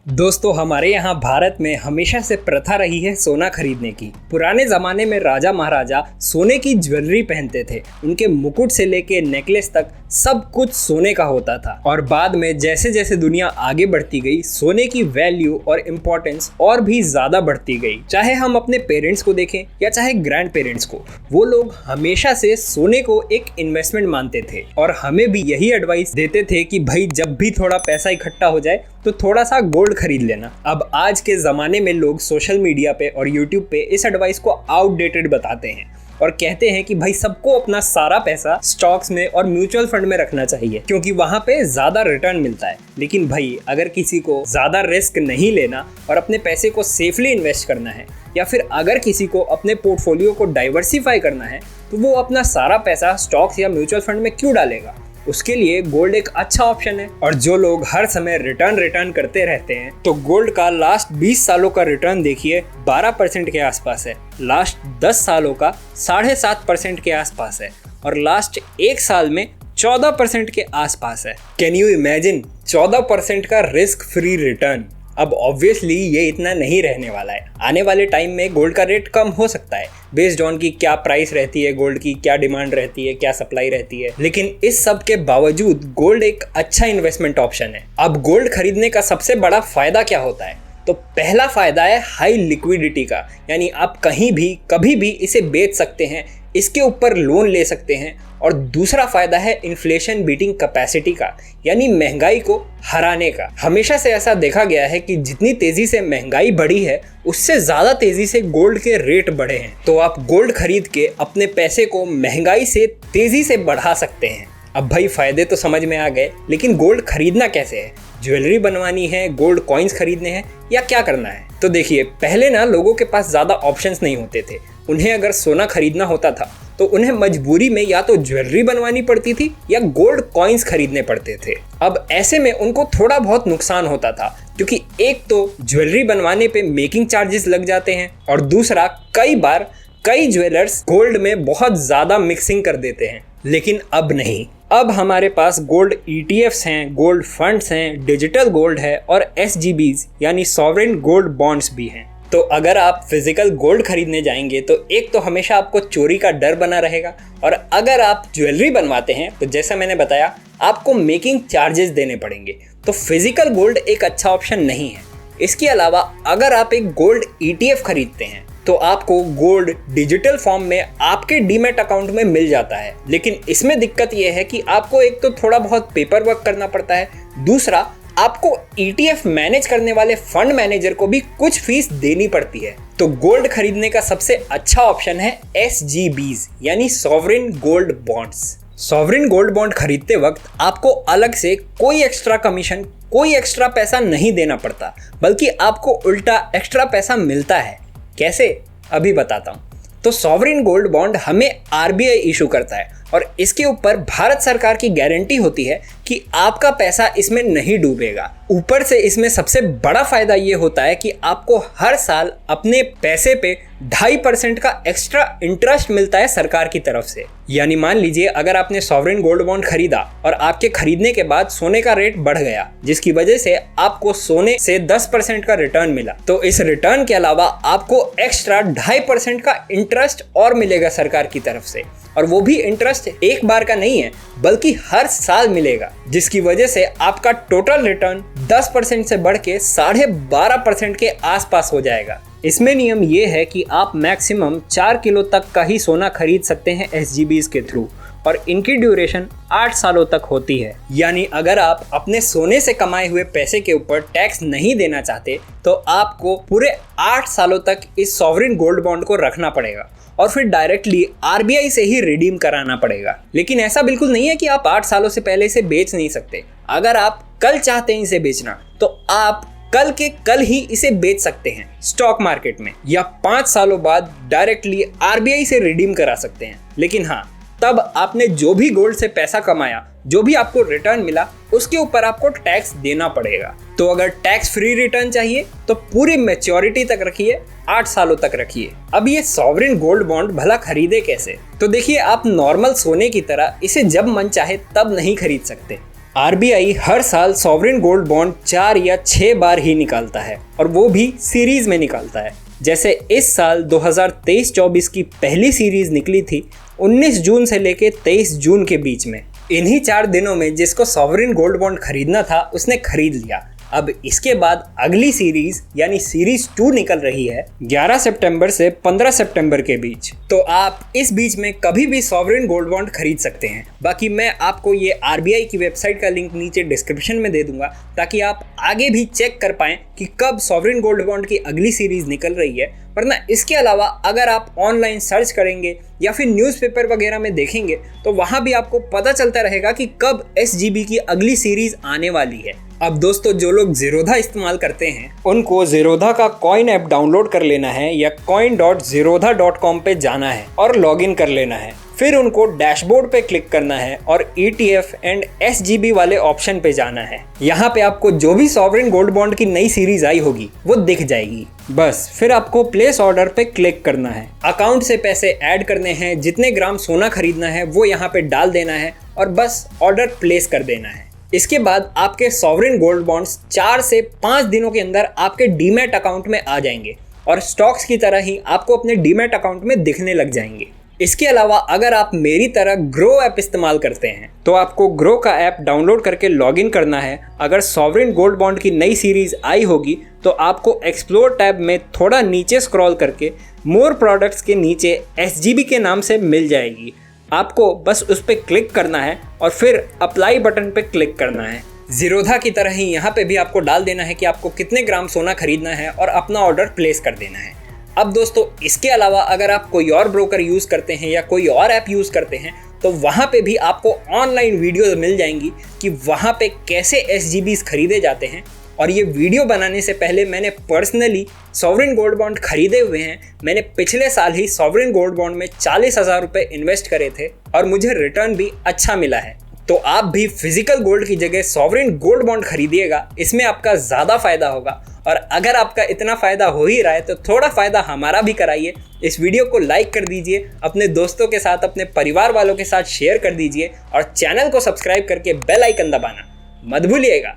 दोस्तों, हमारे यहाँ भारत में हमेशा से प्रथा रही है सोना खरीदने की। पुराने जमाने में राजा महाराजा सोने की ज्वेलरी पहनते थे। उनके मुकुट से लेके नेकलेस तक सब कुछ सोने का होता था। और बाद में जैसे जैसे दुनिया आगे बढ़ती गई, सोने की वैल्यू और इम्पोर्टेंस और भी ज्यादा बढ़ती गई। चाहे हम अपने पेरेंट्स को देखें या चाहे ग्रैंड पेरेंट्स को, वो लोग हमेशा से सोने को एक इन्वेस्टमेंट मानते थे और हमें भी यही एडवाइस देते थे कि भाई जब भी थोड़ा पैसा इकट्ठा हो जाए तो थोड़ा सा गोल्ड खरीद लेना। अब आज के ज़माने में लोग सोशल मीडिया पे और यूट्यूब पे इस एडवाइस को आउटडेटेड बताते हैं और कहते हैं कि भाई सबको अपना सारा पैसा स्टॉक्स में और म्यूचुअल फंड में रखना चाहिए क्योंकि वहाँ पे ज़्यादा रिटर्न मिलता है। लेकिन भाई अगर किसी को ज़्यादा रिस्क नहीं लेना और अपने पैसे को सेफली इन्वेस्ट करना है या फिर अगर किसी को अपने पोर्टफोलियो को डाइवर्सिफाई करना है तो वो अपना सारा पैसा स्टॉक्स या म्यूचुअल फंड में क्यों डालेगा? उसके लिए गोल्ड एक अच्छा ऑप्शन है। और जो लोग हर समय रिटर्न करते रहते हैं तो गोल्ड का लास्ट 20 सालों का रिटर्न देखिए 12% के आसपास है, लास्ट 10 सालों का 7.5% के आसपास है और लास्ट 1 साल में 14% के आसपास है। कैन यू इमेजिन 14% का रिस्क फ्री रिटर्न? अब ऑब्वियसली ये इतना नहीं रहने वाला है। आने वाले टाइम में गोल्ड का रेट कम हो सकता है बेस्ड ऑन की क्या प्राइस रहती है गोल्ड की, क्या डिमांड रहती है, क्या सप्लाई रहती है। लेकिन इस सब के बावजूद गोल्ड एक अच्छा इन्वेस्टमेंट ऑप्शन है। अब गोल्ड खरीदने का सबसे बड़ा फायदा क्या होता है? तो पहला फायदा है हाई लिक्विडिटी का, यानी आप कहीं भी कभी भी इसे बेच सकते हैं, इसके ऊपर लोन ले सकते हैं। और दूसरा फायदा है इन्फ्लेशन बीटिंग कैपेसिटी का, यानी महंगाई को हराने का। हमेशा से ऐसा देखा गया है कि जितनी तेजी से महंगाई बढ़ी है उससे ज्यादा तेजी से गोल्ड के रेट बढ़े हैं। तो आप गोल्ड खरीद के अपने पैसे को महंगाई से तेजी से बढ़ा सकते हैं। अब भाई फायदे तो समझ में आ गए, लेकिन गोल्ड खरीदना कैसे है? ज्वेलरी बनवानी है, गोल्ड कॉइन्स खरीदने हैं या क्या करना है? तो देखिए, पहले ना लोगों के पास ज्यादा ऑप्शंस नहीं होते थे। उन्हें अगर सोना खरीदना होता था तो उन्हें मजबूरी में या तो ज्वेलरी बनवानी पड़ती थी या गोल्ड कॉइन्स खरीदने पड़ते थे। अब ऐसे में उनको थोड़ा बहुत नुकसान होता था क्योंकि एक तो ज्वेलरी बनवाने पे मेकिंग चार्जेस लग जाते हैं और दूसरा कई ज्वेलर्स गोल्ड में बहुत ज्यादा मिक्सिंग कर देते हैं। लेकिन अब नहीं, अब हमारे पास गोल्ड ETFs हैं, गोल्ड फंड्स हैं, डिजिटल गोल्ड है और SGBs यानी सॉवरेन गोल्ड बॉन्ड्स भी हैं। तो अगर आप फिजिकल गोल्ड खरीदने जाएंगे तो एक तो हमेशा आपको चोरी का डर बना रहेगा और अगर आप ज्वेलरी बनवाते हैं तो जैसा मैंने बताया आपको मेकिंग चार्जेस देने पड़ेंगे। तो फिजिकल गोल्ड एक अच्छा ऑप्शन नहीं है। इसके अलावा अगर आप एक गोल्ड ETF खरीदते हैं तो आपको गोल्ड डिजिटल फॉर्म में आपके डीमैट अकाउंट में मिल जाता है। लेकिन इसमें दिक्कत यह है कि आपको एक तो थोड़ा बहुत पेपर वर्क करना पड़ता है, दूसरा आपको ETF मैनेज करने वाले फंड मैनेजर को भी कुछ फीस देनी पड़ती है। तो गोल्ड खरीदने का सबसे अच्छा ऑप्शन है SGBs यानी sovereign gold bonds. Sovereign gold bond खरीदते वक्त आपको अलग से कोई एक्स्ट्रा कमीशन, कोई एक्स्ट्रा पैसा नहीं देना पड़ता, बल्कि आपको उल्टा एक्स्ट्रा पैसा मिलता है। कैसे? अभी बताता हूँ। तो सॉवरेन गोल्ड बॉन्ड हमें RBI इशू करता है और इसके ऊपर भारत सरकार की गारंटी होती है कि आपका पैसा इसमें नहीं डूबेगा। ऊपर से इसमें सबसे बड़ा फायदा ये होता है कि आपको हर साल अपने पैसे पे 2.5% का एक्स्ट्रा इंटरेस्ट मिलता है सरकार की तरफ से। यानी मान लीजिए अगर आपने सॉवरेन गोल्ड बॉन्ड खरीदा और आपके खरीदने के बाद सोने का रेट बढ़ गया जिसकी वजह से आपको सोने से 10% का रिटर्न मिला, तो इस रिटर्न के अलावा आपको एक्स्ट्रा 2.5% का इंटरेस्ट और मिलेगा सरकार की तरफ से। और वो भी इंटरेस्ट एक बार का नहीं है बल्कि हर साल मिलेगा, जिसकी वजह से आपका टोटल रिटर्न 10% से बढ़ के 12.5% के आसपास हो जाएगा। इसमें नियम ये है कि आप मैक्सिमम 4 किलो तक का ही सोना खरीद सकते हैं SGBs के थ्रू और इनकी ड्यूरेशन 8 सालों तक होती है। यानी अगर आप अपने सोने से कमाए हुए पैसे के ऊपर टैक्स नहीं देना चाहते तो आपको पूरे 8 सालों तक इस सॉवरेन गोल्ड बॉन्ड को रखना पड़ेगा और फिर डायरेक्टली RBI से ही रिडीम कराना पड़ेगा। लेकिन ऐसा बिल्कुल नहीं है कि आप 8 सालों से पहले इसे बेच नहीं सकते। अगर आप कल चाहते हैं इसे बेचना तो आप कल के कल ही इसे बेच सकते हैं स्टॉक मार्केट में, या 5 सालों बाद डायरेक्टली RBI से रिडीम करा सकते हैं। लेकिन हाँ, तब आपने जो भी गोल्ड से पैसा कमाया, जो भी आपको रिटर्न मिला, उसके ऊपर आपको टैक्स देना पड़ेगा। तो अगर टैक्स फ्री रिटर्न चाहिए तो पूरी मैच्योरिटी तक रखिए, 8 सालों तक रखिए। अब ये सॉवरेन गोल्ड बॉन्ड भला खरीदे कैसे? तो देखिए, आप नॉर्मल सोने की तरह इसे जब मन चाहे तब नहीं खरीद सकते। आरबीआई हर साल सॉवरेन गोल्ड बॉन्ड 4 या 6 बार ही निकालता है और वो भी सीरीज में निकालता है। जैसे इस साल 2023-24 की पहली सीरीज निकली थी 19 जून से लेके 23 जून के बीच में। इन्हीं 4 दिनों में जिसको सॉवरेन गोल्ड बॉन्ड खरीदना था उसने खरीद लिया। अब इसके बाद अगली सीरीज यानी सीरीज 2 निकल रही है 11 सितंबर से 15 सितंबर के बीच। तो आप इस बीच में कभी भी सॉवरेन गोल्ड बॉन्ड खरीद सकते हैं। बाकी मैं आपको ये आरबीआई की वेबसाइट का लिंक नीचे डिस्क्रिप्शन में दे दूंगा ताकि आप आगे भी चेक कर पाएं कि कब सॉवरेन गोल्ड बॉन्ड की अगली सीरीज निकल रही है। वरना इसके अलावा अगर आप ऑनलाइन सर्च करेंगे या फिर न्यूज़पेपर वगैरह में देखेंगे तो वहाँ भी आपको पता चलता रहेगा कि कब SGB की अगली सीरीज आने वाली है। अब दोस्तों जो लोग ज़ीरोधा इस्तेमाल करते हैं उनको ज़ीरोधा का कॉइन ऐप डाउनलोड कर लेना है या coin.zerodha.com पे जाना है और लॉगिन कर लेना है। फिर उनको डैशबोर्ड पे क्लिक करना है और ETF एंड SGB वाले ऑप्शन पे जाना है। यहाँ पे आपको जो भी सॉवरेन गोल्ड बॉन्ड की नई सीरीज आई होगी वो दिख जाएगी। बस फिर आपको प्लेस ऑर्डर पे क्लिक करना है, अकाउंट से पैसे ऐड करने हैं, जितने ग्राम सोना खरीदना है वो यहाँ पे डाल देना है और बस ऑर्डर प्लेस कर देना है। इसके बाद आपके सॉवरेन गोल्ड बॉन्ड्स 4 से 5 दिनों के अंदर आपके डीमैट अकाउंट में आ जाएंगे और स्टॉक्स की तरह ही आपको अपने डीमैट अकाउंट में दिखने लग जाएंगे। इसके अलावा अगर आप मेरी तरह ग्रो ऐप इस्तेमाल करते हैं तो आपको ग्रो का ऐप डाउनलोड करके लॉगिन करना है। अगर सॉवरेन गोल्ड बॉन्ड की नई सीरीज आई होगी तो आपको एक्सप्लोर टैब में थोड़ा नीचे स्क्रॉल करके मोर प्रोडक्ट्स के नीचे SGB के नाम से मिल जाएगी। आपको बस उस पर क्लिक करना है और फिर अप्लाई बटन पे क्लिक करना है। ज़ीरोधा की तरह ही यहाँ पे भी आपको डाल देना है कि आपको कितने ग्राम सोना खरीदना है और अपना ऑर्डर प्लेस कर देना है। अब दोस्तों इसके अलावा अगर आप कोई और ब्रोकर यूज़ करते हैं या कोई और ऐप यूज़ करते हैं तो वहाँ पे भी आपको ऑनलाइन वीडियोस मिल जाएंगी कि वहाँ पे कैसे SGBs खरीदे जाते हैं। और ये वीडियो बनाने से पहले मैंने पर्सनली सॉवरेन गोल्ड बॉन्ड खरीदे हुए हैं। मैंने पिछले साल ही सॉवरेन गोल्ड बॉन्ड में 40,000 रुपये इन्वेस्ट करे थे और मुझे रिटर्न भी अच्छा मिला है। तो आप भी फिजिकल गोल्ड की जगह सॉवरेन गोल्ड बॉन्ड खरीदिएगा, इसमें आपका ज़्यादा फायदा होगा। और अगर आपका इतना फ़ायदा हो ही रहा है तो थोड़ा फ़ायदा हमारा भी कराइए। इस वीडियो को लाइक कर दीजिए, अपने दोस्तों के साथ, अपने परिवार वालों के साथ शेयर कर दीजिए और चैनल को सब्सक्राइब करके बेल आइकन दबाना मत भूलिएगा।